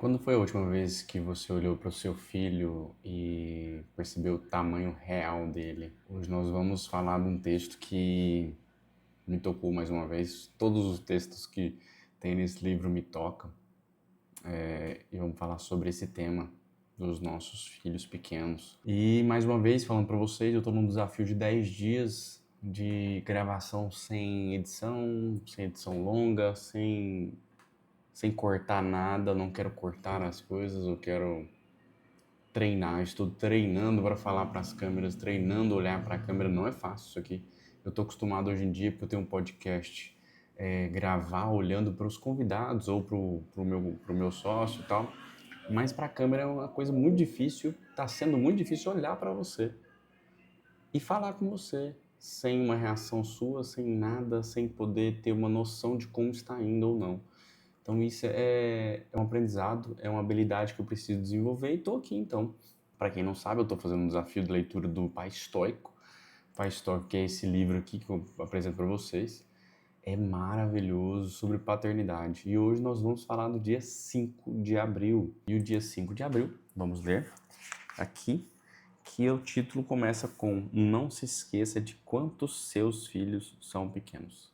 Quando foi a última vez que você olhou para o seu filho e percebeu o tamanho real dele? Hoje nós vamos falar de um texto que me tocou mais uma vez. Todos os textos que tem nesse livro me tocam. E vamos falar sobre esse tema dos nossos filhos pequenos. E mais uma vez, falando para vocês, eu estou num desafio de 10 dias de gravação sem edição longa, sem cortar nada. Não quero cortar as coisas, eu quero treinar. Estou treinando para falar para as câmeras, treinando olhar para a câmera. Não é fácil isso aqui. Eu estou acostumado hoje em dia, porque eu tenho um podcast, gravar olhando para os convidados ou pro meu sócio e tal. Mas para a câmera é uma coisa muito difícil. Está sendo muito difícil olhar para você e falar com você sem uma reação sua, sem nada, sem poder ter uma noção de como está indo ou não. Então isso é um aprendizado, é uma habilidade que eu preciso desenvolver e estou aqui então. Para quem não sabe, eu estou fazendo um desafio de leitura do Pai Estoico. Pai Estoico, que é esse livro aqui que eu apresento para vocês. É maravilhoso, sobre paternidade. E hoje nós vamos falar do dia 5 de abril. E o dia 5 de abril, vamos ler aqui, que o título começa com: Não se esqueça de quantos seus filhos são pequenos.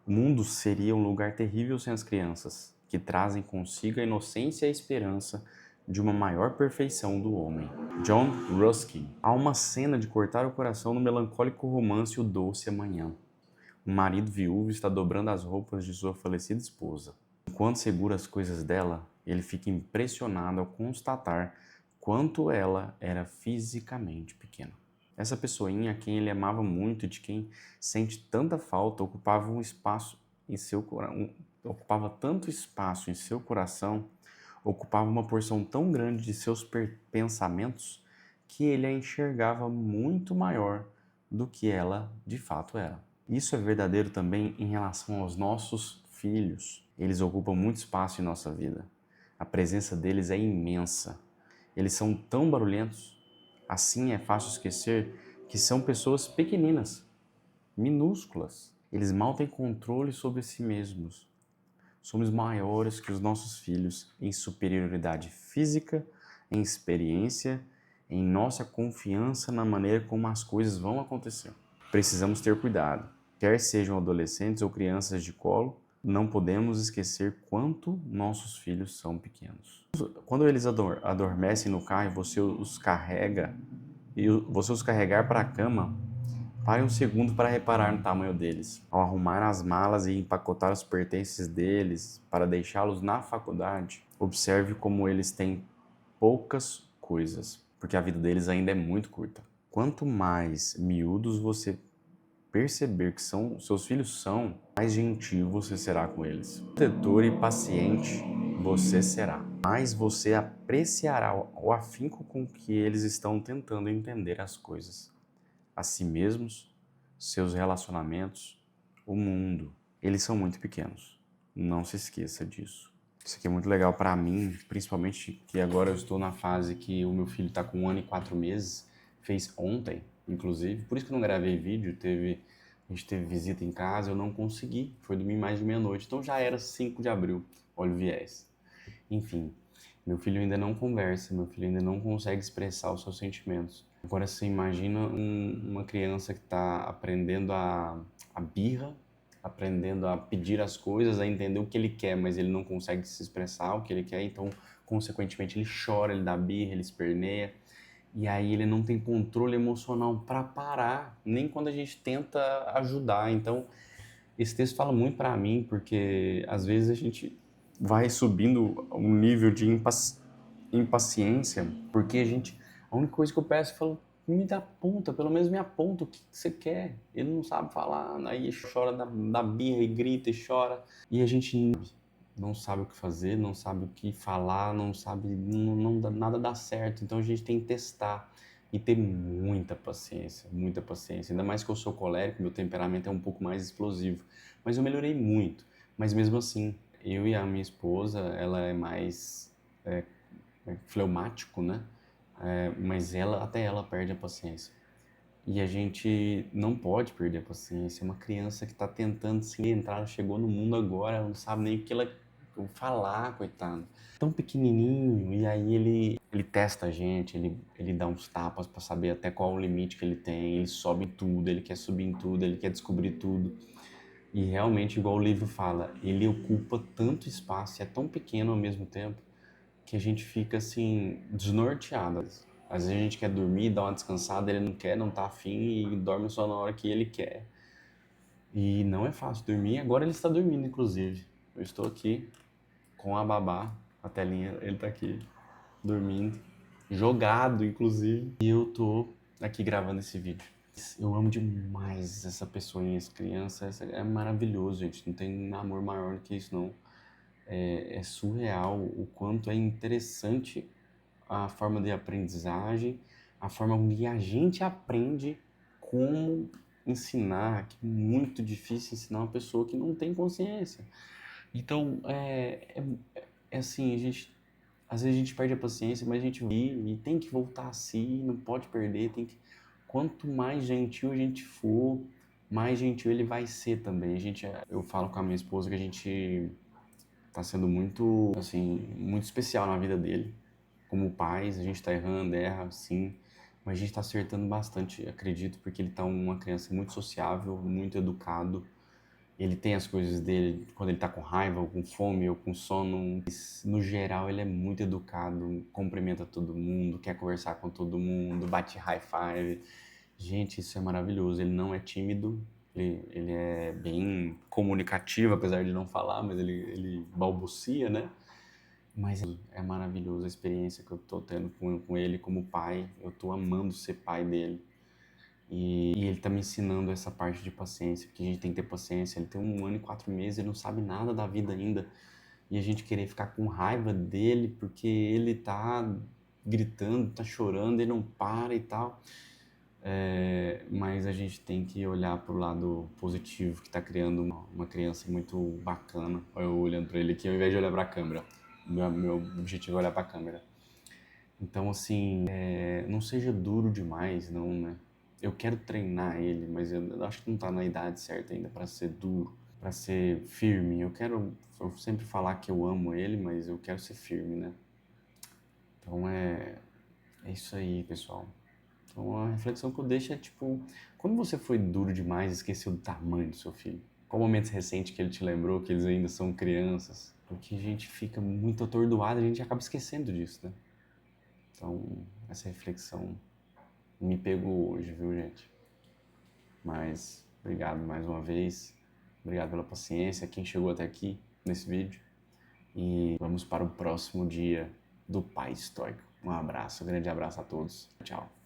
O mundo seria um lugar terrível sem as crianças, que trazem consigo a inocência e a esperança de uma maior perfeição do homem. John Ruskin. Há uma cena de cortar o coração no melancólico romance O Doce Amanhã. Um marido viúvo está dobrando as roupas de sua falecida esposa. Enquanto segura as coisas dela, ele fica impressionado ao constatar quanto ela era fisicamente pequena. Essa pessoinha a quem ele amava muito e de quem sente tanta falta ocupava ocupava tanto espaço em seu coração, ocupava uma porção tão grande de seus pensamentos, que ele a enxergava muito maior do que ela de fato era. Isso é verdadeiro também em relação aos nossos filhos. Eles ocupam muito espaço em nossa vida. A presença deles é imensa. Eles são tão barulhentos. Assim é fácil esquecer que são pessoas pequeninas, minúsculas. Eles mal têm controle sobre si mesmos. Somos maiores que os nossos filhos em superioridade física, em experiência, em nossa confiança na maneira como as coisas vão acontecer. Precisamos ter cuidado. Quer sejam adolescentes ou crianças de colo, não podemos esquecer quanto nossos filhos são pequenos. Quando eles adormecem no carro e você os carregar para a cama, pare um segundo para reparar no tamanho deles. Ao arrumar as malas e empacotar os pertences deles para deixá-los na faculdade, observe como eles têm poucas coisas, porque a vida deles ainda é muito curta. Quanto mais miúdos você perceber que seus filhos são, mais gentil você será com eles. Protetor e paciente você será. Mais você apreciará o afinco com que eles estão tentando entender as coisas, a si mesmos, seus relacionamentos, o mundo. Eles são muito pequenos. Não se esqueça disso. Isso aqui é muito legal para mim, principalmente que agora eu estou na fase que o meu filho está com 1 ano e 4 meses. Fez ontem, inclusive. Por isso que eu não gravei vídeo. A gente teve visita em casa, eu não consegui. Foi dormir mais de meia-noite. Então já era 5 de abril. Olha o viés. Enfim, meu filho ainda não conversa, meu filho ainda não consegue expressar os seus sentimentos. Agora você imagina uma criança que está aprendendo a birra, aprendendo a pedir as coisas, a entender o que ele quer, mas ele não consegue se expressar o que ele quer, então, consequentemente, ele chora, ele dá birra, ele esperneia, e aí ele não tem controle emocional para parar, nem quando a gente tenta ajudar. Então, esse texto fala muito para mim, porque às vezes a gente vai subindo um nível de impaciência, porque a única coisa que eu peço é falar: me dá aponta, pelo menos me aponta o que você quer. Ele não sabe falar, aí chora da birra e grita e chora, e a gente não sabe o que fazer, não sabe o que falar, não sabe, nada dá certo. Então a gente tem que testar e ter muita paciência, muita paciência. Ainda mais que eu sou colérico, meu temperamento é um pouco mais explosivo, mas eu melhorei muito. Mas mesmo assim, eu e a minha esposa, ela é mais fleumático, né? Mas até ela perde a paciência. E a gente não pode perder a paciência. É uma criança que está tentando se entrar, ela chegou no mundo agora, ela não sabe nem o falar, coitado. Tão pequenininho, e aí ele testa a gente, ele dá uns tapas pra saber até qual o limite que ele tem, ele sobe em tudo, ele quer subir em tudo, ele quer descobrir tudo. E realmente, igual o livro fala, ele ocupa tanto espaço e é tão pequeno ao mesmo tempo que a gente fica assim, desnorteado. Às vezes a gente quer dormir, dar uma descansada, ele não quer, não tá afim e dorme só na hora que ele quer. E não é fácil dormir, agora ele está dormindo, inclusive. Eu estou aqui com a babá, a telinha, ele tá aqui dormindo, jogado, inclusive. E eu tô aqui gravando esse vídeo. Eu amo demais essa pessoinha, essa criança, é maravilhoso, gente. Não tem amor maior do que isso, não. É surreal o quanto é interessante a forma de aprendizagem, a forma que a gente aprende como ensinar, que é muito difícil ensinar uma pessoa que não tem consciência. Então, é assim, às vezes a gente perde a paciência, mas a gente e tem que voltar a si, não pode perder, tem que... Quanto mais gentil a gente for, mais gentil ele vai ser também. Eu falo com a minha esposa que a gente tá sendo muito, assim, muito especial na vida dele. Como pais, a gente tá errando, erra, sim, mas a gente tá acertando bastante, acredito, porque ele tá uma criança muito sociável, muito educado. Ele tem as coisas dele quando ele tá com raiva, ou com fome, ou com sono. Mas, no geral, ele é muito educado, cumprimenta todo mundo, quer conversar com todo mundo, bate high five. Gente, isso é maravilhoso. Ele não é tímido, ele é bem comunicativo, apesar de não falar, mas ele balbucia, né? Mas é maravilhoso a experiência que eu tô tendo com ele como pai. Eu tô amando ser pai dele. E ele tá me ensinando essa parte de paciência, porque a gente tem que ter paciência. Ele tem 1 ano e 4 meses, ele não sabe nada da vida ainda. E a gente querer ficar com raiva dele porque ele tá gritando, tá chorando, ele não para e tal. Mas a gente tem que olhar pro lado positivo, que tá criando uma criança muito bacana. Eu olhando pra ele aqui, ao invés de olhar pra câmera. Meu objetivo é olhar pra câmera. Então, assim, não seja duro demais, não, né? Eu quero treinar ele, mas eu acho que não tá na idade certa ainda pra ser duro, pra ser firme. Eu sempre falar que eu amo ele, mas eu quero ser firme, né? Então é isso aí, pessoal. Então a reflexão que eu deixo é tipo, quando você foi duro demais, esqueceu do tamanho do seu filho? Qual momento recente que ele te lembrou que eles ainda são crianças? Porque a gente fica muito atordoado, a gente acaba esquecendo disso, né? Então, essa reflexão me pegou hoje, viu, gente? Mas, obrigado mais uma vez. Obrigado pela paciência, quem chegou até aqui nesse vídeo. E vamos para o próximo dia do Pai Estoico. Um abraço, um grande abraço a todos. Tchau.